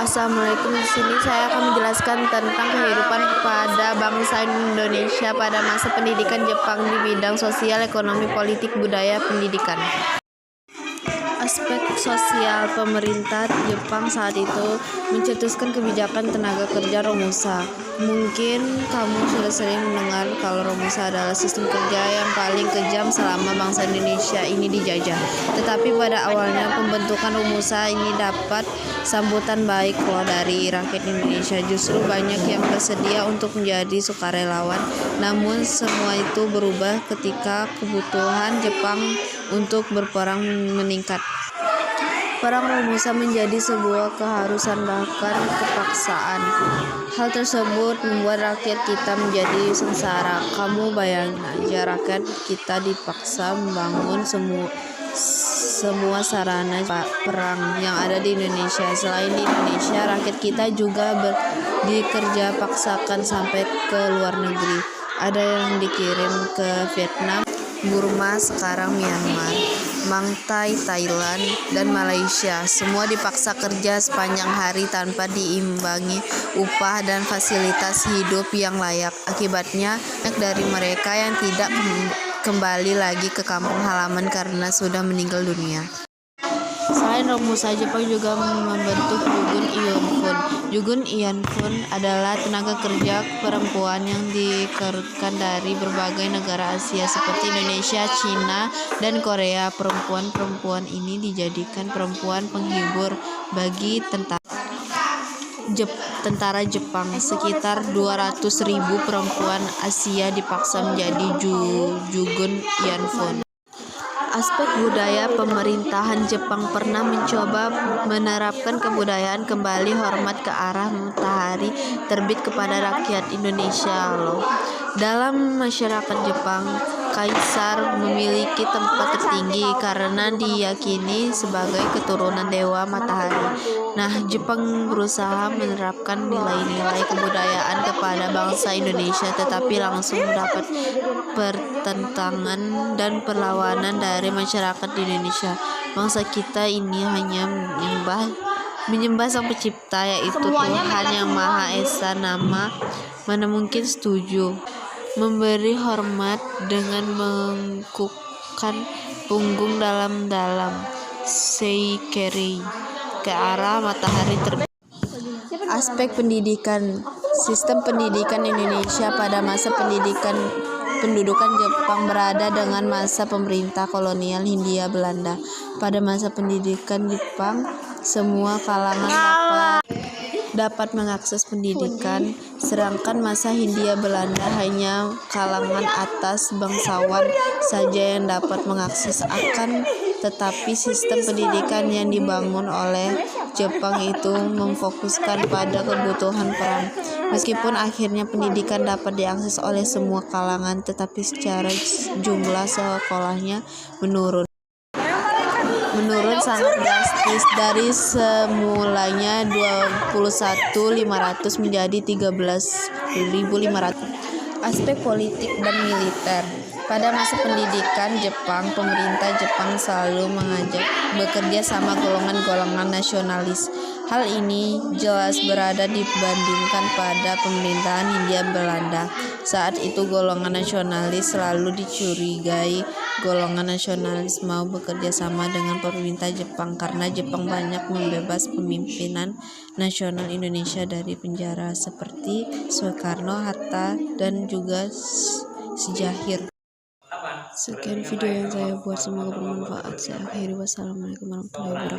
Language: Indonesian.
Assalamualaikum. Di sini saya akan menjelaskan tentang kehidupan pada bangsa Indonesia pada masa pendidikan Jepang di bidang sosial, ekonomi, politik, budaya, pendidikan. Aspek sosial, pemerintah Jepang saat itu mencetuskan kebijakan tenaga kerja Romusa. Mungkin kamu sudah sering mendengar kalau Romusa adalah sistem kerja yang paling kejam selama bangsa Indonesia ini dijajah. Tetapi pada awalnya pembentukan Romusa ini dapat sambutan baik loh dari rakyat Indonesia. Justru banyak yang bersedia untuk menjadi sukarelawan. Namun semua itu berubah ketika kebutuhan Jepang untuk berperang meningkat. Perang Romusa menjadi sebuah keharusan bahkan kepaksaan. Hal tersebut membuat rakyat kita menjadi sengsara. Kamu bayangin aja, rakyat kita dipaksa membangun semua sarana perang yang ada di Indonesia. Selain di Indonesia, rakyat kita juga dikerja paksakan sampai ke luar negeri. Ada yang dikirim ke Vietnam, Burma, sekarang Myanmar, Mangtai, Thailand, dan Malaysia. Semua dipaksa kerja sepanjang hari tanpa diimbangi upah dan fasilitas hidup yang layak. Akibatnya, banyak dari mereka yang tidak kembali lagi ke kampung halaman karena sudah meninggal dunia. Selain Romusa, Jepang juga membentuk Jugun Iyonfun. Jugun Iyonfun adalah tenaga kerja perempuan yang dikerutkan dari berbagai negara Asia seperti Indonesia, Cina, dan Korea. Perempuan-perempuan ini dijadikan perempuan penghibur bagi tentara Jepang. Sekitar 200.000 perempuan Asia dipaksa menjadi Jugun Iyonfun. Aspek budaya, pemerintahan Jepang pernah mencoba menerapkan kebudayaan kembali hormat ke arah matahari terbit kepada rakyat Indonesia loh. Dalam masyarakat Jepang, kaisar memiliki tempat tertinggi karena diyakini sebagai keturunan dewa matahari. Nah, Jepang berusaha menerapkan nilai-nilai kebudayaan kepada bangsa Indonesia, tetapi langsung mendapat pertentangan dan perlawanan dari masyarakat di Indonesia. Bangsa kita ini hanya menyembah Sang Pencipta, yaitu Tuhan yang Maha Esa. Mana mungkin setuju memberi hormat dengan mengkukkan punggung dalam-dalam seikeri ke arah matahari terbit. Aspek pendidikan, sistem pendidikan Indonesia pada masa pendudukan Jepang berada dengan masa pemerintah kolonial Hindia Belanda. Pada masa pendidikan Jepang, semua kalangan dapat mengakses pendidikan, sedangkan masa Hindia Belanda hanya kalangan atas bangsawan saja yang dapat mengakses. Akan tetapi sistem pendidikan yang dibangun oleh Jepang itu memfokuskan pada kebutuhan perang. Meskipun akhirnya pendidikan dapat diakses oleh semua kalangan, tetapi secara jumlah sekolahnya menurun sangat drastis dari semulanya 21.500 menjadi 13.500. Aspek politik dan militer. Pada masa pendidikan Jepang, pemerintah Jepang selalu mengajak bekerja sama golongan-golongan nasionalis. Hal ini jelas berada dibandingkan pada pemerintahan Hindia Belanda. Saat itu golongan nasionalis selalu dicurigai. Golongan nasionalis mau bekerja sama dengan pemerintah Jepang karena Jepang banyak membebas pemimpinan nasional Indonesia dari penjara seperti Soekarno, Hatta, dan juga Syahrir. Sekian video yang saya buat, semoga bermanfaat. Saya akhiri, wassalamualaikum warahmatullahi wabarakatuh.